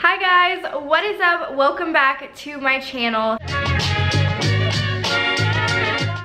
Hi guys, what is up? Welcome back to my channel.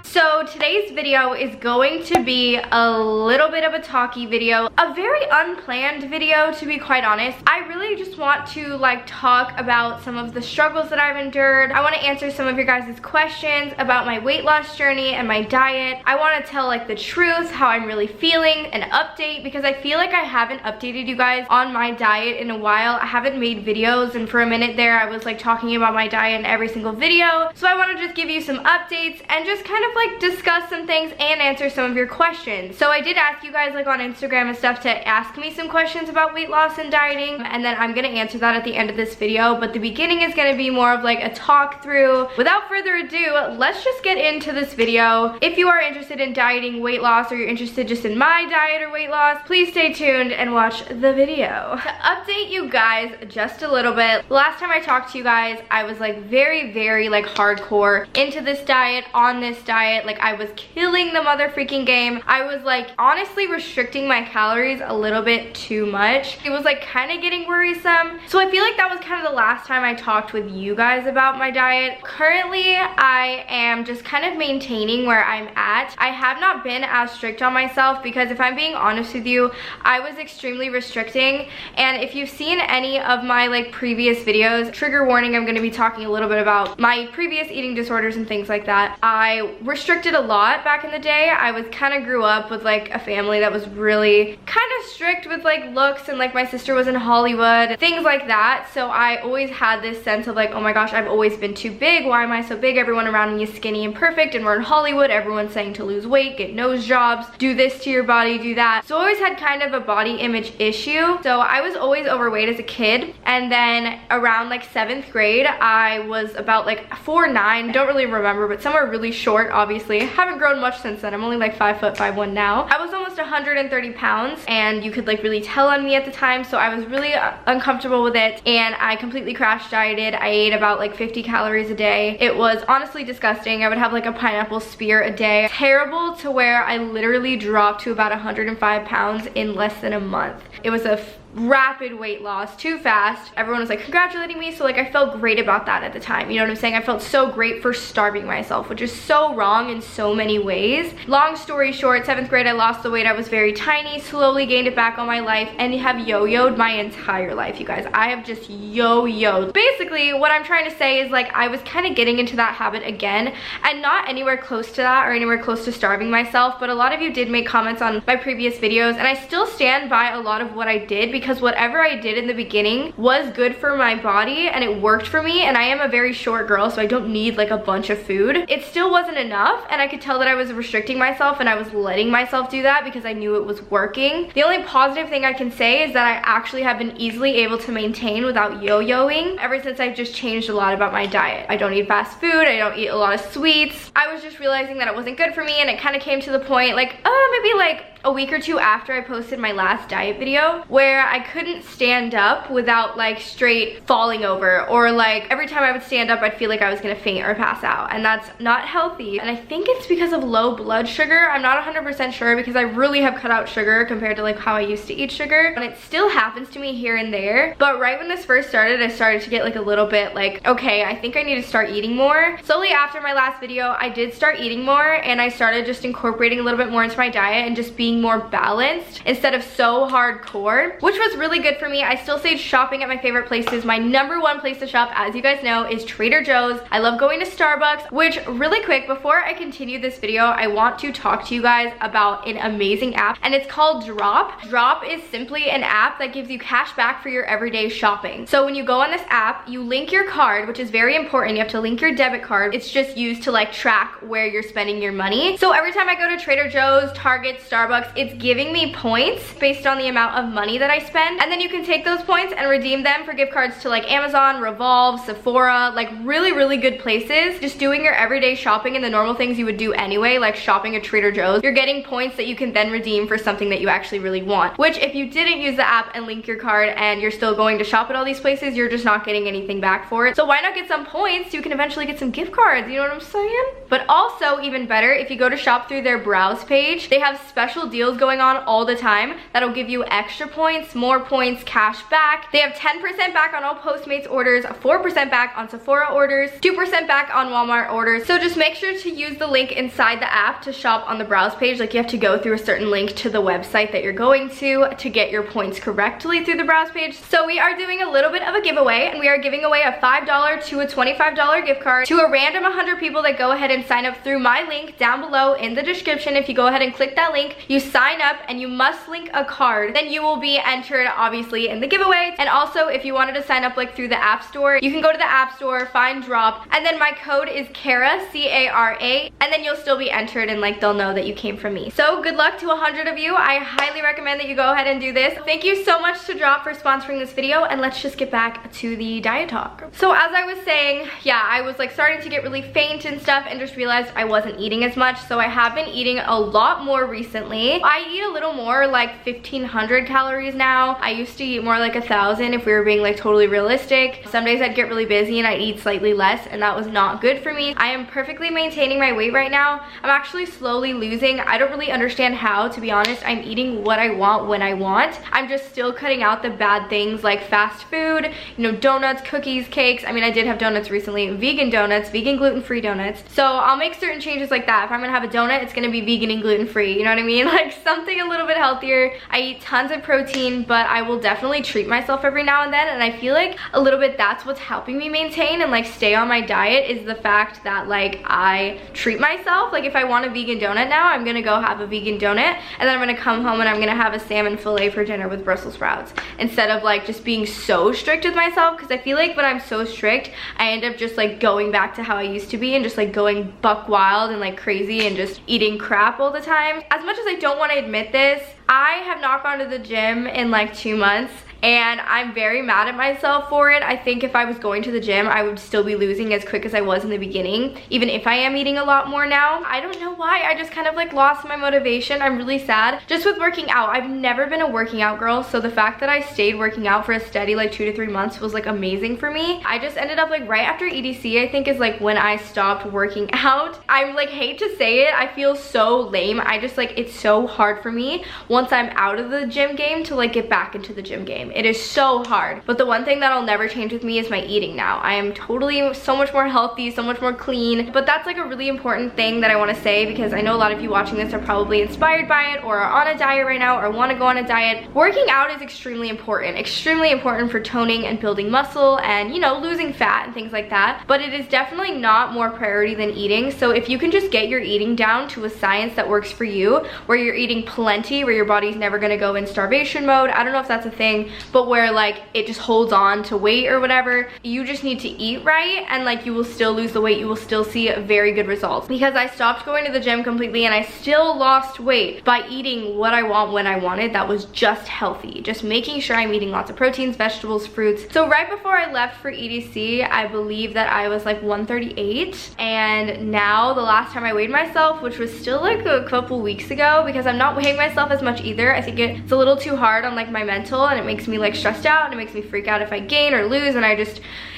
So today's video is going to be a little bit of a talky video, a very unplanned video to be quite honest. I really just want to talk about some of the struggles that I've endured. I want to answer some of your guys' questions about my weight loss journey and my diet. I want to tell the truth, how I'm really feeling, an update, because I feel like I haven't updated you guys on my diet in a while. I haven't made videos, and for a minute there I was talking about my diet in every single video. So I want to just give you some updates and just kind of discuss some things and answer some of your questions. So I did ask you guys on Instagram and stuff to ask me some questions about weight loss and dieting, and then I'm gonna answer that at the end of this video, but the beginning is gonna be more of a talk through. Without further ado, let's just get into this video. If you are interested in dieting, weight loss, or you're interested just in my diet or weight loss, please stay tuned and watch the video. To update you guys just a little bit, last time I talked to you guys, I was very hardcore into this diet, on this diet. I was killing the mother freaking game. I was honestly restricting my calories a little bit too much. It was kind of getting worrisome. So I feel like that was kind of the last time I talked with you guys about my diet. Currently, I am just kind of maintaining where I'm at. I have not been as strict on myself because if I'm being honest with you, I was extremely restricting. And if you've seen any of my previous videos, trigger warning, I'm going to be talking a little bit about my previous eating disorders and things like that. I restricted a lot back in the day. I was kind of grew up with a family that was really kind of strict with looks, and my sister was in Hollywood, things like that. So I always had this sense of oh my gosh, I've always been too big. Why am I so big? Everyone around me is skinny and perfect, and we're in Hollywood. Everyone's saying to lose weight, get nose jobs, do this to your body, do that. So I always had kind of a body image issue. So I was always overweight as a kid, and then around 7th grade I was about 4'9", don't really remember, but somewhere really short. Obviously haven't grown much since then. I'm only 5'1" now. I was almost 130 pounds, and you could really tell on me at the time, so I was really uncomfortable with it, and I completely crash dieted. I ate about 50 calories a day. It was honestly disgusting. I would have a pineapple spear a day. Terrible, to where I literally dropped to about 105 pounds in less than a month. It was a rapid weight loss, too fast. Everyone was congratulating me, so I felt great about that at the time. You know what I'm saying? I felt so great for starving myself, which is so wrong in so many ways. Long story short, 7th grade I lost the weight. I was very tiny, slowly gained it back all my life, and have yo-yoed my entire life, you guys. I have just yo-yoed. Basically, what I'm trying to say is I was kind of getting into that habit again, and not anywhere close to that or anywhere close to starving myself, but a lot of you did make comments on my previous videos, and I still stand by a lot of what I did, because whatever I did in the beginning was good for my body and it worked for me, and I am a very short girl, so I don't need a bunch of food. It still wasn't enough, and I could tell that I was restricting myself, and I was letting myself do that because I knew it was working. The only positive thing I can say is that I actually have been easily able to maintain without yo-yoing ever since I've just changed a lot about my diet. I don't eat fast food, I don't eat a lot of sweets. I was just realizing that it wasn't good for me, and it kind of came to the point maybe a week or two after I posted my last diet video, where I couldn't stand up without straight falling over, or every time I would stand up I'd feel I was gonna faint or pass out, and that's not healthy. And I think it's because of low blood sugar. I'm not 100% sure, because I really have cut out sugar compared to how I used to eat sugar, and it still happens to me here and there. But right when this first started, I started to get a little bit okay, I think I need to start eating more. Slowly after my last video, I did start eating more, and I started just incorporating a little bit more into my diet and just being more balanced instead of so hardcore, which was really good for me. I still stayed shopping at my favorite places. My #1 place to shop, as you guys know, is Trader Joe's. I love going to Starbucks, which, really quick, before I continue this video, I want to talk to you guys about an amazing app, and it's called Drop. Drop is simply an app that gives you cash back for your everyday shopping. So when you go on this app, you link your card, which is very important. You have to link your debit card. It's just used to track where you're spending your money. So every time I go to Trader Joe's, Target, Starbucks, it's giving me points based on the amount of money that I spend, and then you can take those points and redeem them for gift cards to Amazon, Revolve, Sephora, really good places. Just doing your everyday shopping and the normal things you would do anyway, like shopping at Trader Joe's, you're getting points that you can then redeem for something that you actually really want, which if you didn't use the app and link your card and you're still going to shop at all these places, you're just not getting anything back for it. So why not get some points so you can eventually get some gift cards, you know what I'm saying? But also, even better, if you go to shop through their browse page, they have special deals going on all the time that'll give you extra points, more points, cash back. They have 10% back on all Postmates orders, 4% back on Sephora orders, 2% back on Walmart orders. So just make sure to use the link inside the app to shop on the browse page. Like, you have to go through a certain link to the website that you're going to get your points correctly through the browse page. So we are doing a little bit of a giveaway, and we are giving away a $5 to a $25 gift card to a random 100 people that go ahead and sign up through my link down below in the description. If you go ahead and click that link, you sign up and you must link a card, then you will be entered obviously in the giveaway. And also, if you wanted to sign up like through the app store, you can go to the app store, find Drop, and then my code is Cara, C-A-R-A, and then you'll still be entered, and like they'll know that you came from me. So good luck to 100 of you. I highly recommend that you go ahead and do this. Thank you so much to Drop for sponsoring this video, and let's just get back to the diet talk. So as I was saying, yeah, I was like starting to get really faint and stuff, and just realized I wasn't eating as much. So I have been eating a lot more recently. I eat a little more, like 1,500 calories now. I used to eat more like 1,000 if we were being like totally realistic. Some days I'd get really busy and I'd eat slightly less, and that was not good for me. I am perfectly maintaining my weight right now. I'm actually slowly losing. I don't really understand how, to be honest. I'm eating what I want when I want. I'm just still cutting out the bad things like fast food, you know, donuts, cookies, cakes. I mean, I did have donuts recently, vegan donuts, vegan gluten-free donuts. So I'll make certain changes like that. If I'm gonna have a donut, it's gonna be vegan and gluten-free, you know what I mean? Like something a little bit healthier. I eat tons of protein, but I will definitely treat myself every now and then, and I feel like a little bit that's what's helping me maintain and like stay on my diet, is the fact that like I treat myself. Like if I want a vegan donut now, I'm gonna go have a vegan donut, and then I'm gonna come home and I'm gonna have a salmon fillet for dinner with Brussels sprouts, instead of like just being so strict with myself. Because I feel like when I'm so strict, I end up just like going back to how I used to be and just like going buck wild and like crazy and just eating crap all the time. As much as I don't want to admit this, I have not gone to the gym in like 2 months, and I'm very mad at myself for it. I think if I was going to the gym, I would still be losing as quick as I was in the beginning, even if I am eating a lot more now. I don't know why. I just kind of like lost my motivation. I'm really sad. Just with working out, I've never been a working out girl, so the fact that I stayed working out for a steady like 2 to 3 months was like amazing for me. I just ended up like right after EDC, I think, is like when I stopped working out. I like hate to say it, I feel so lame. I just like, it's so hard for me once I'm out of the gym game to like get back into the gym game. It is so hard. But the one thing that'll never change with me is my eating now. I am totally so much more healthy, so much more clean. But that's like a really important thing that I want to say, because I know a lot of you watching this are probably inspired by it, or are on a diet right now, or want to go on a diet. Working out is extremely important for toning and building muscle and, you know, losing fat and things like that. But it is definitely not more priority than eating. So if you can just get your eating down to a science that works for you, where you're eating plenty, where your body's never going to go in starvation mode, I don't know if that's a thing, but where like it just holds on to weight or whatever, you just need to eat right, and like you will still lose the weight. You will still see very good results. Because I stopped going to the gym completely, and I still lost weight by eating what I want when I wanted. That was just healthy, just making sure I'm eating lots of proteins, vegetables, fruits. So right before I left for EDC, I believe that I was like 138, and now the last time I weighed myself, which was still like a couple weeks ago, because I'm not weighing myself as much either. I think it's a little too hard on like my mental, and it makes me like stressed out, and it makes me freak out if I gain or lose, and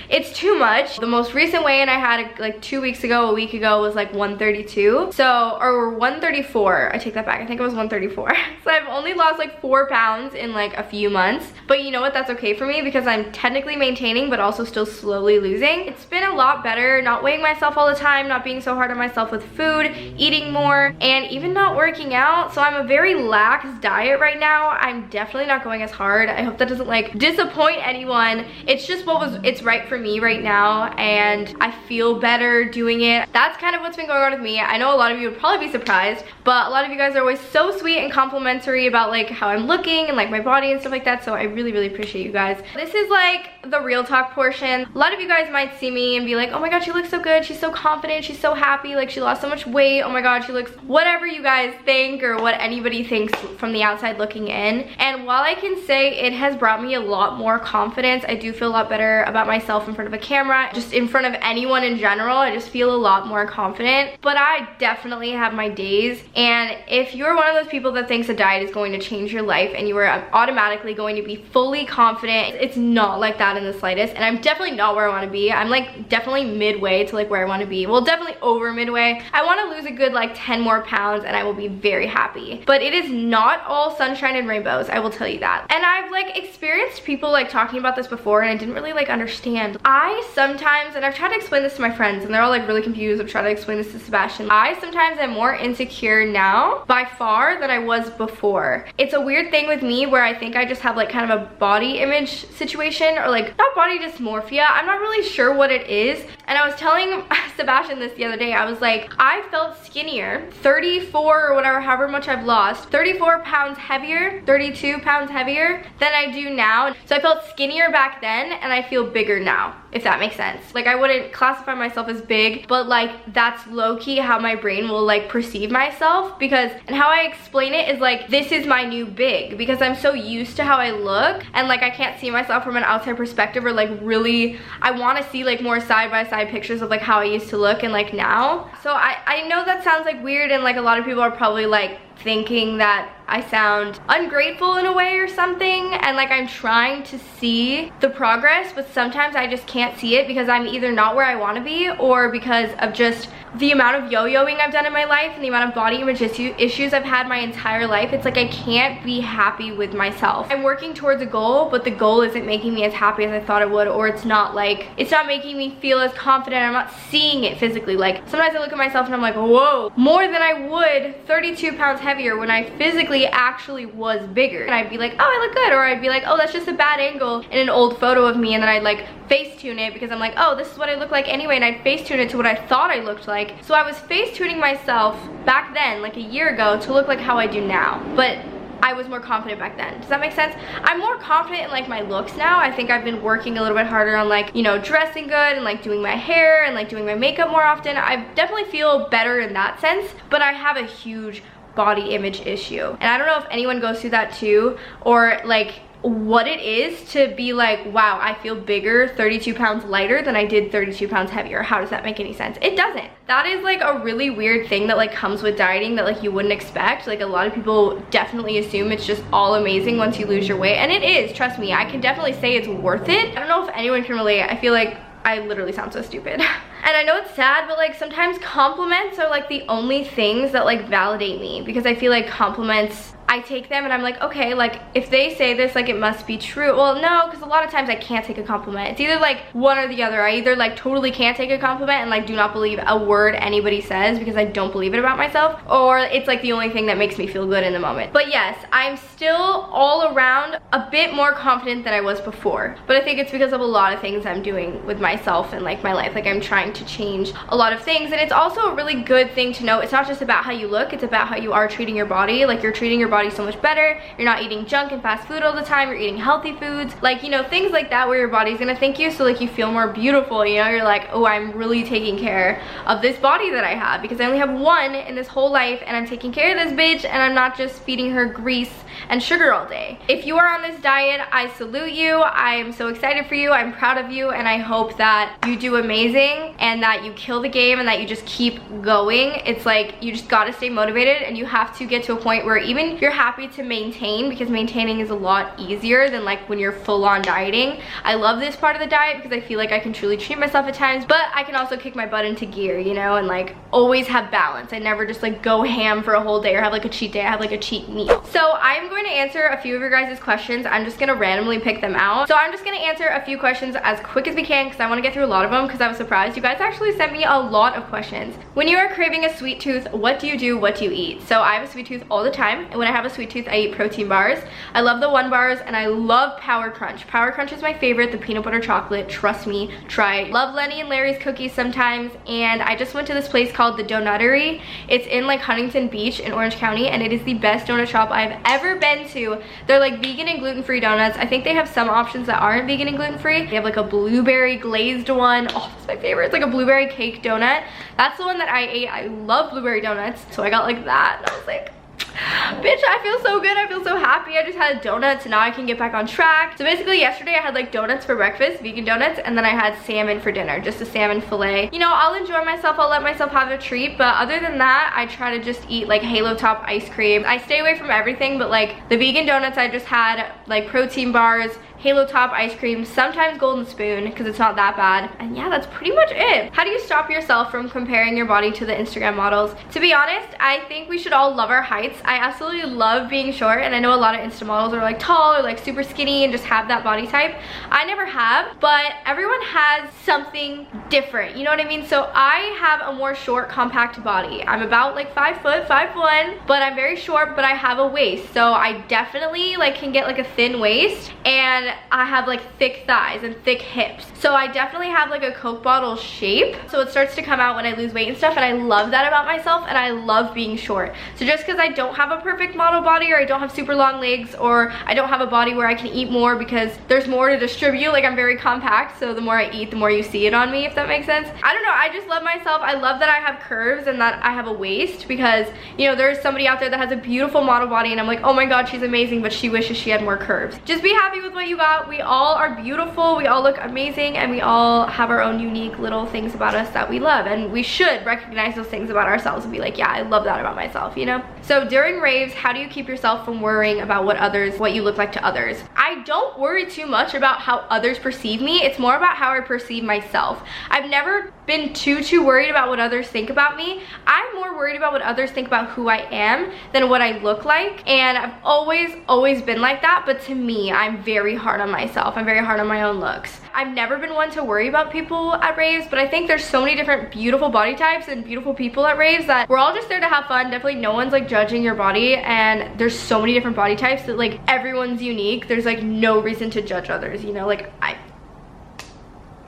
it's too much. The most recent weigh-in I had like 2 weeks ago, a week ago, was like 132. So, or 134, I take that back, I think it was 134. So I've only lost like 4 pounds in like a few months. But you know what, that's okay for me, because I'm technically maintaining, but also still slowly losing. It's been a lot better, not weighing myself all the time, not being so hard on myself with food, eating more, and even not working out. So I'm a very lax diet right now. I'm definitely not going as hard. I hope that doesn't like disappoint anyone. It's just it's right for me right now, and I feel better doing it. That's kind of what's been going on with me. I know a lot of you would probably be surprised, but a lot of you guys are always so sweet and complimentary about like how I'm looking and like my body and stuff like that, so I really appreciate you guys. This is like the real talk portion. A lot of you guys might see me and be like, oh my god, she looks so good, she's so confident, she's so happy, like she lost so much weight, oh my god, she looks, whatever you guys think or what anybody thinks from the outside looking in. And while I can say it has brought me a lot more confidence. I do feel a lot better about myself in front of a camera, just in front of anyone in general. I just feel a lot more confident, but I definitely have my days. And if you're one of those people that thinks a diet is going to change your life and you are automatically going to be fully confident, it's not like that in the slightest. And I'm definitely not where I want to be. I'm like definitely midway to like where I want to be. Well, definitely over midway. I want to lose a good like 10 more pounds and I will be very happy. But it is not all sunshine and rainbows, I will tell you that. And I've like experienced people like talking about this before and I didn't really like understand. I sometimes, and I've tried to explain this to my friends and they're all like really confused. I've tried to explain this to Sebastian. I sometimes am more insecure now by far than I was before. It's a weird thing with me where I think I just have like kind of a body image situation, or like not body dysmorphia. I'm not really sure what it is. And I was telling Sebastian this the other day. I was like, I felt skinnier, 34 or whatever, however much I've lost, 34 pounds heavier, 32 pounds heavier than I do now. So I felt skinnier back then and I feel bigger now, if that makes sense. Like I wouldn't classify myself as big, but like that's low-key how my brain will like perceive myself, because, and how I explain it is like, this is my new big, because I'm so used to how I look and like I can't see myself from an outside perspective, or like really, I want to see like more side-by-side pictures of like how I used to look and like now. So I know that sounds like weird and like a lot of people are probably like thinking that I sound ungrateful in a way or something, and like I'm trying to see the progress, but sometimes I just can't see it because I'm either not where I want to be, or because of just the amount of yo-yoing I've done in my life and the amount of body image issues I've had my entire life. It's like I can't be happy with myself. I'm working towards a goal, but the goal isn't making me as happy as I thought it would, or it's not making me feel as confident. I'm not seeing it physically. Like sometimes I look at myself and I'm like, whoa, more than I would 32 pounds heavier when I physically actually was bigger. And I'd be like, oh, I look good, or I'd be like, oh, that's just a bad angle in an old photo of me, and then I'd like Facetune it because I'm like, oh, this is what I look like anyway, and I'd Facetune it to what I thought I looked like. So I was Facetuning myself back then, like a year ago, to look like how I do now, but I was more confident back then. Does that make sense? I'm more confident in like my looks now. I think I've been working a little bit harder on like, you know, dressing good and like doing my hair and like doing my makeup more often. I definitely feel better in that sense, but I have a huge body image issue. And I don't know if anyone goes through that too, or like what it is to be like, wow, I feel bigger, 32 pounds lighter than I did 32 pounds heavier. How does that make any sense? It doesn't. That is like a really weird thing that like comes with dieting that like you wouldn't expect. Like a lot of people definitely assume it's just all amazing once you lose your weight, and it is, trust me. I can definitely say it's worth it. I don't know if anyone can relate. I feel like I literally sound so stupid. And I know it's sad, but like sometimes compliments are like the only things that like validate me, because I feel like compliments, I take them and I'm like, okay, like if they say this, like it must be true. Well, no, because a lot of times I can't take a compliment. It's either like one or the other. I either like totally can't take a compliment and like do not believe a word anybody says because I don't believe it about myself, or it's like the only thing that makes me feel good in the moment. But yes, I'm still all around a bit more confident than I was before, but I think it's because of a lot of things I'm doing with myself and like my life. Like I'm trying to change a lot of things, and it's also a really good thing to know. It's not just about how you look, it's about how you are treating your body. Like you're treating your body so much better. You're not eating junk and fast food all the time. You're eating healthy foods, like, you know, things like that where your body's gonna thank you. So like you feel more beautiful, you know, you're like, oh, I'm really taking care of this body that I have because I only have one in this whole life, and I'm taking care of this bitch, and I'm not just feeding her grease and sugar all day. If you are on this diet, I salute you. I am so excited for you. I'm proud of you, and I hope that you do amazing and that you kill the game and that you just keep going. It's like you just gotta stay motivated, and you have to get to a point where even you're happy to maintain, because maintaining is a lot easier than like when you're full-on dieting. I love this part of the diet because I feel like I can truly treat myself at times, but I can also kick my butt into gear, you know, and like always have balance. I never just like go ham for a whole day or have like a cheat day. I have like a cheat meal. So I'm going to answer a few of your guys' questions. I'm just gonna randomly pick them out. So I'm just gonna answer a few questions as quick as we can because I want to get through a lot of them, because I was surprised. You guys actually sent me a lot of questions. When you are craving a sweet tooth, what do you do? What do you eat? So I have a sweet tooth all the time, and when I have a sweet tooth, I eat protein bars. I love the 1 bars, and I love Power Crunch. Power Crunch is my favorite, the peanut butter chocolate. Trust me, try it. Love Lenny and Larry's cookies sometimes, and I just went to this place called the Donuttery. It's in like Huntington Beach in Orange County, and it is the best donut shop I've ever been to. They're like vegan and gluten-free donuts. I think they have some options that aren't vegan and gluten-free. They have like a blueberry glazed one. Oh, that's my favorite. It's like a blueberry cake donut. That's the one that I ate. I love blueberry donuts, so I got like that, and I was like, Bitch, I feel so good. I feel so happy. I just had donuts and now I can get back on track. So basically yesterday I had like donuts for breakfast, vegan donuts, and then I had salmon for dinner, just a salmon fillet. You know, I'll enjoy myself. I'll let myself have a treat, but other than that, I try to just eat like Halo Top ice cream. I stay away from everything, but like the vegan donuts, I just had like protein bars, Halo Top ice cream, sometimes Golden Spoon because it's not that bad. And yeah, that's pretty much it. How do you stop yourself from comparing your body to the Instagram models? To be honest, I think we should all love our heights. I absolutely love being short, and I know a lot of Insta models are like tall or like super skinny and just have that body type. I never have, but everyone has something different, you know what I mean? So I have a more short, compact body. I'm about like 5 foot, 5'1", but I'm very short, but I have a waist. So I definitely like can get like a thin waist, and I have like thick thighs and thick hips. So I definitely have like a Coke bottle shape. So it starts to come out when I lose weight and stuff, and I love that about myself, and I love being short. So just because I don't have a perfect model body, or I don't have super long legs, or I don't have a body where I can eat more because there's more to distribute, like I'm very compact, so the more I eat, the more you see it on me, if that makes sense. I don't know, I just love myself. I love that I have curves and that I have a waist, because you know, there's somebody out there that has a beautiful model body and I'm like, oh my god, she's amazing, but she wishes she had more curves. Just be happy with what you got. We all are beautiful, we all look amazing, and we all have our own unique little things about us that we love, and we should recognize those things about ourselves and be like, yeah, I love that about myself, you know? So during raves, how do you keep yourself from worrying about what you look like to others? I don't worry too much about how others perceive me. It's more about how I perceive myself. I've never been too worried about what others think about me. I'm more worried about what others think about who I am than what I look like, and I've always been like that. But to me, I'm very hard on myself. I'm very hard on my own looks. I've never been one to worry about people at raves, but I think there's so many different beautiful body types and beautiful people at raves that we're all just there to have fun. Definitely no one's like judging your body, and there's so many different body types that like everyone's unique. There's like no reason to judge others, you know? Like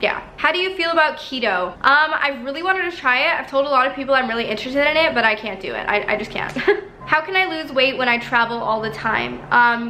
yeah. How do you feel about keto? I really wanted to try it. I've told a lot of people I'm really interested in it, but I can't do it. I just can't. How can I lose weight when I travel all the time?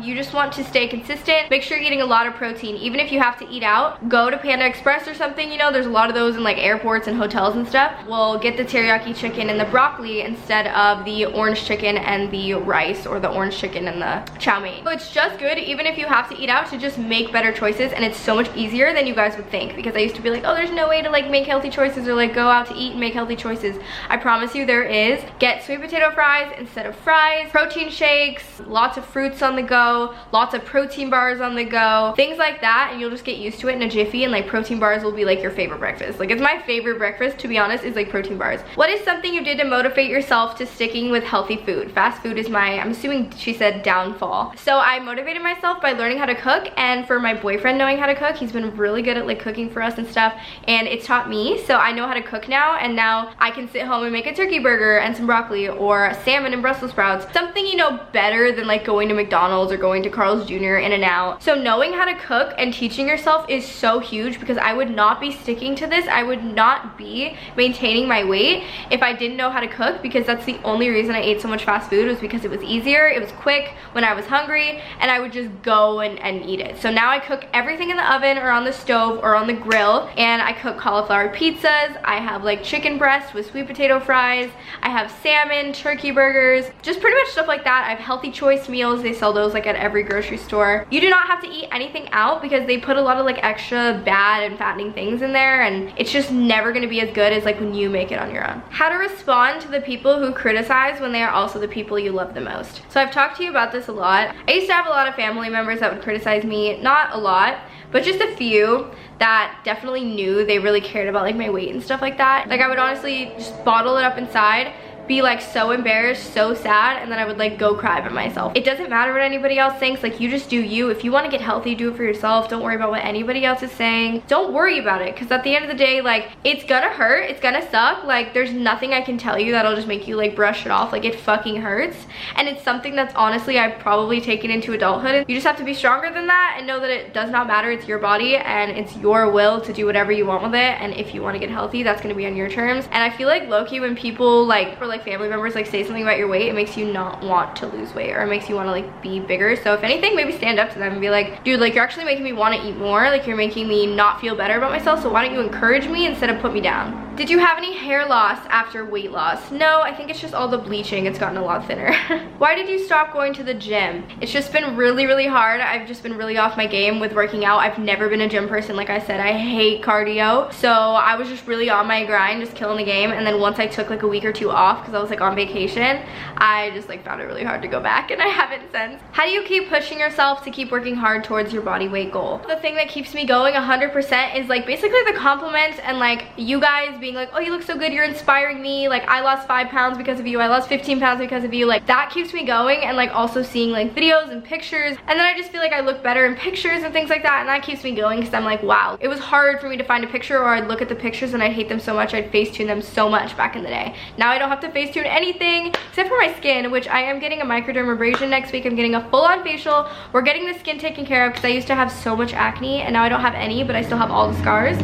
You just want to stay consistent. Make sure you're eating a lot of protein. Even if you have to eat out, go to Panda Express or something, you know, there's a lot of those in like airports and hotels and stuff. We'll get the teriyaki chicken and the broccoli instead of the orange chicken and the rice, or the orange chicken and the chow mein. So it's just good, even if you have to eat out, to just make better choices, and it's so much easier than you guys would think, because I used to be like, oh, there's no way to like make healthy choices or like go out to eat and make healthy choices. I promise you there is. Get sweet potato fries instead of fries, protein shakes, lots of fruits on the go, lots of protein bars on the go, things like that, and you'll just get used to it in a jiffy, and like protein bars will be like your favorite breakfast. Like it's my favorite breakfast, to be honest, is like protein bars. What is something you did to motivate yourself to sticking with healthy food? Fast food is my, I'm assuming she said, downfall. So I motivated myself by learning how to cook, and for my boyfriend knowing how to cook. He's been really good at like cooking for us and stuff, and it's taught me, so I know how to cook now, and now I can sit home and make a turkey burger and some broccoli, or salmon and Brussels sprouts. Something, you know, better than like going to McDonald's or going to Carl's Jr. In-N-Out. So knowing how to cook and teaching yourself is so huge, because I would not be sticking to this. I would not be maintaining my weight if I didn't know how to cook, because that's the only reason I ate so much fast food, was because it was easier, it was quick when I was hungry, and I would just go and eat it. So now I cook everything in the oven or on the stove or on the grill, and I cook cauliflower pizzas. I have like chicken breast with sweet potato fries. I have salmon, turkey burgers, just pretty much stuff like that. I have healthy choice meals. They sell those like at every grocery store. You do not have to eat anything out, because they put a lot of like extra bad and fattening things in there, and it's just never gonna be as good as like when you make it on your own. How to respond to the people who criticize when they are also the people you love the most. So I've talked to you about this a lot. I used to have a lot of family members that would criticize me, not a lot, but just a few that definitely knew they really cared about like my weight and stuff like that. Like I would honestly just bottle it up inside, be like so embarrassed, so sad, and then I would like go cry by myself. It doesn't matter what anybody else thinks. Like you just do you. If you want to get healthy, do it for yourself. Don't worry about what anybody else is saying. Don't worry about it, because at the end of the day, like it's gonna hurt, it's gonna suck. Like there's nothing I can tell you that'll just make you like brush it off. Like it fucking hurts, and it's something that's honestly I've probably taken into adulthood, and you just have to be stronger than that and know that it does not matter. It's your body and it's your will to do whatever you want with it, and if you want to get healthy, that's gonna be on your terms. And I feel like low-key when people like, for like like family members like say something about your weight, it makes you not want to lose weight, or it makes you want to like be bigger. So if anything, maybe stand up to them and be like, dude, like you're actually making me want to eat more, like you're making me not feel better about myself, so why don't you encourage me instead of put me down? Did you have any hair loss after weight loss? No, I think it's just all the bleaching. It's gotten a lot thinner. Why did you stop going to the gym? It's just been really hard. I've just been really off my game with working out. I've never been a gym person. Like I said, I hate cardio. So I was just really on my grind, just killing the game. And then once I took like a week or two off because I was like on vacation, I just like found it really hard to go back, and I haven't since. How do you keep pushing yourself to keep working hard towards your body weight goal? The thing that keeps me going 100% is like basically the compliments and like you guys being like, oh, you look so good, you're inspiring me, like I lost 5 pounds because of you, I lost 15 pounds because of you. Like that keeps me going, and like also seeing like videos and pictures, and then I just feel like I look better in pictures and things like that, and that keeps me going because I'm like, wow, it was hard for me to find a picture, or I'd look at the pictures and I'd hate them so much, I'd Facetune them so much back in the day. Now I don't have to Facetune anything except for my skin, which I am getting a microdermabrasion next week. I'm getting a full-on facial. We're getting the skin taken care of because I used to have so much acne, and now I don't have any, but I still have all the scars.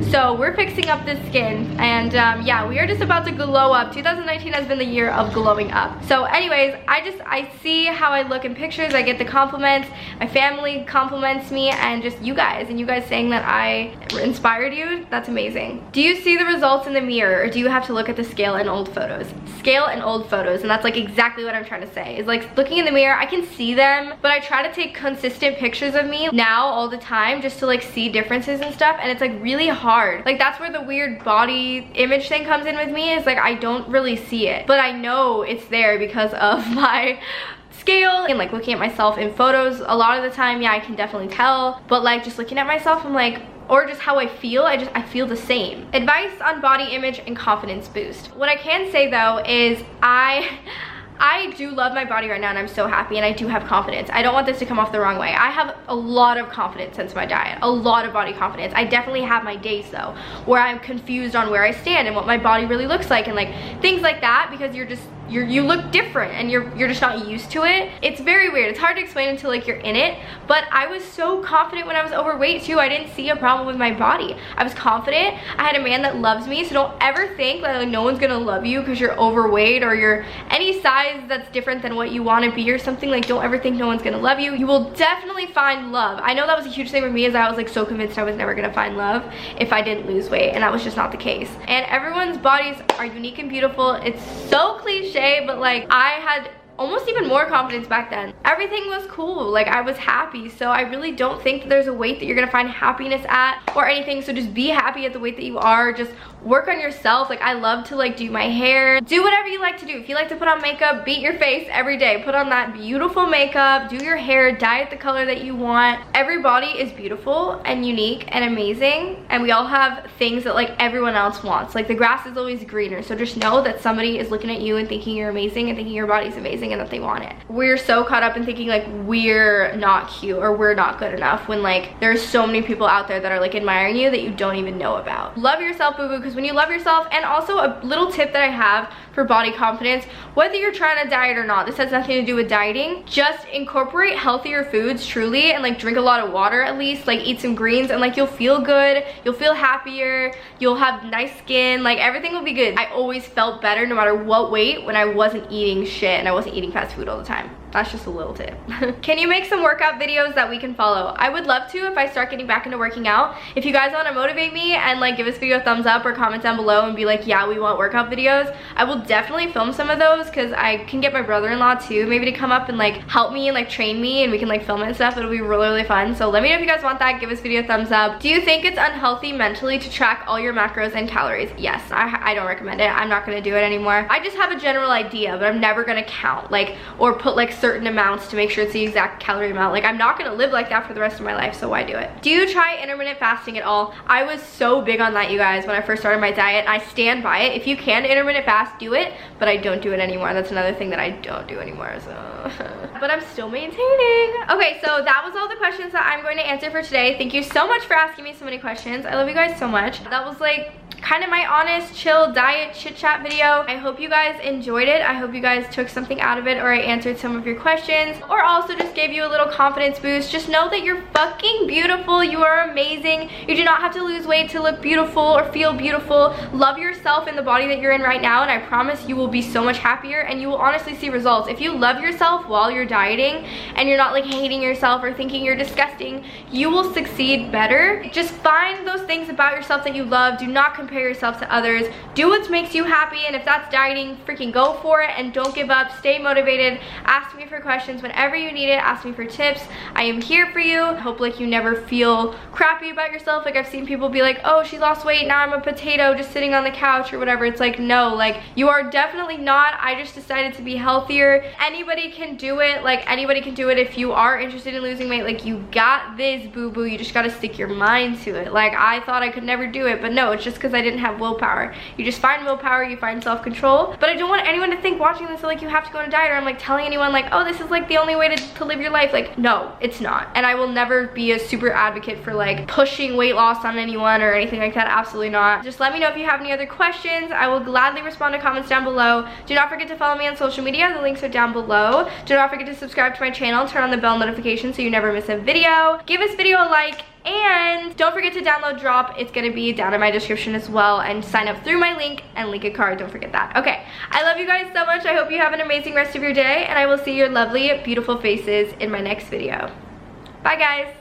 So we're fixing up this skin, and yeah, we are just about to glow up. 2019 has been the year of glowing up. So anyways, I see how I look in pictures, I get the compliments, my family compliments me, and just you guys saying that I inspired you, that's amazing. Do you see the results in the mirror, or do you have to look at the scale in old photos? Scale in old photos, and that's like exactly what I'm trying to say, is like looking in the mirror, I can see them, but I try to take consistent pictures of me now all the time just to like see differences and stuff, and it's like really hard. Like that's where the weird body image thing comes in with me, is like I don't really see it, but I know it's there because of my scale and like looking at myself in photos. A lot of the time, yeah, I can definitely tell, but like just looking at myself, I'm like, or just how I feel, I feel the same. Advice on body image and confidence boost. What I can say though is I do love my body right now, and I'm so happy, and I do have confidence. I don't want this to come off the wrong way. I have a lot of confidence since my diet, a lot of body confidence. I definitely have my days though, where I'm confused on where I stand and what my body really looks like, and like things like that, because you look different and you're just not used to it. It's very weird. It's hard to explain until like you're in it, but I was so confident when I was overweight too. I didn't see a problem with my body. I was confident. I had a man that loves me, so don't ever think that like no one's gonna love you because you're overweight or you're any size that's different than what you want to be or something. Like don't ever think no one's gonna love you. You will definitely find love. I know that was a huge thing with me, is I was like so convinced I was never gonna find love if I didn't lose weight, and that was just not the case. And everyone's bodies are unique and beautiful. It's so cliche, but like I had almost even more confidence back then. Everything was cool, like I was happy, so I really don't think that there's a weight that you're gonna find happiness at or anything. So just be happy at the weight that you are. Just work on yourself. Like I love to like do my hair, do whatever you like to do. If you like to put on makeup, beat your face every day, put on that beautiful makeup, do your hair, dye it the color that you want. Every body is beautiful and unique and amazing, and we all have things that like everyone else wants. Like the grass is always greener, so just know that somebody is looking at you and thinking you're amazing and thinking your body's amazing and that they want it. We're so caught up in thinking like we're not cute or we're not good enough, when like there's so many people out there that are like admiring you that you don't even know about. Love yourself, boo-boo, because when you love yourself, and also a little tip that I have for body confidence, whether you're trying to diet or not, this has nothing to do with dieting, just incorporate healthier foods truly, and like drink a lot of water at least, like eat some greens, and like you'll feel good, you'll feel happier, you'll have nice skin, like everything will be good. I always felt better no matter what weight when I wasn't eating shit and I wasn't eating fast food all the time. That's just a little tip. Can you make some workout videos that we can follow? I would love to if I start getting back into working out. If you guys want to motivate me and like give this video a thumbs up or comment down below and be like, yeah, we want workout videos, I will definitely film some of those, because I can get my brother-in-law too maybe to come up and like help me and like train me, and we can like film it and stuff. It'll be really fun. So let me know if you guys want that. Give this video a thumbs up. Do you think it's unhealthy mentally to track all your macros and calories? Yes, I don't recommend it. I'm not going to do it anymore. I just have a general idea, but I'm never going to count like or put like certain amounts to make sure it's the exact calorie amount. Like I'm not gonna live like that for the rest of my life, so why do it? Do you try intermittent fasting at all? I was so big on that, you guys, when I first started my diet. I stand by it. If you can intermittent fast, do it, but I don't do it anymore. That's another thing that I don't do anymore, so but I'm still maintaining. Okay, so that was all the questions that I'm going to answer for today. Thank you so much for asking me so many questions. I love you guys so much. That was like kind of my honest, chill diet chit chat video. I hope you guys enjoyed it. I hope you guys took something out of it, or I answered some of your questions, or also just gave you a little confidence boost. Just know that you're fucking beautiful. You are amazing. You do not have to lose weight to look beautiful or feel beautiful. Love yourself in the body that you're in right now, and I promise you will be so much happier, and you will honestly see results. If you love yourself while you're dieting and you're not like hating yourself or thinking you're disgusting, you will succeed better. Just find those things about yourself that you love. Do not compare yourself to others. Do what makes you happy, and if that's dieting, freaking go for it, and don't give up. Stay motivated. Ask me for questions whenever you need it. Ask me for tips. I am here for you. I hope like you never feel crappy about yourself. Like I've seen people be like, oh, she lost weight, now I'm a potato just sitting on the couch or whatever. It's like, no, like you are definitely not. I just decided to be healthier. Anybody can do it. Like anybody can do it. If you are interested in losing weight, like you got this, boo-boo. You just got to stick your mind to it. Like I thought I could never do it, but no, it's just because I didn't have willpower. You just find willpower, you find self-control. But I don't want anyone to think watching this like you have to go on a diet, or I'm like telling anyone like, oh, this is like the only way to live your life. Like no, it's not. And I will never be a super advocate for like pushing weight loss on anyone or anything like that. Absolutely not. Just let me know if you have any other questions. I will gladly respond to comments down below. Do not forget to follow me on social media. The links are down below. Do not forget to subscribe to my channel. Turn on the bell notification so you never miss a video. Give this video a like. And don't forget to download Drop. It's gonna be down in my description as well, and sign up through my link and link a card. Don't forget that. Okay, I love you guys so much. I hope you have an amazing rest of your day, and I will see your lovely, beautiful faces in my next video. Bye guys.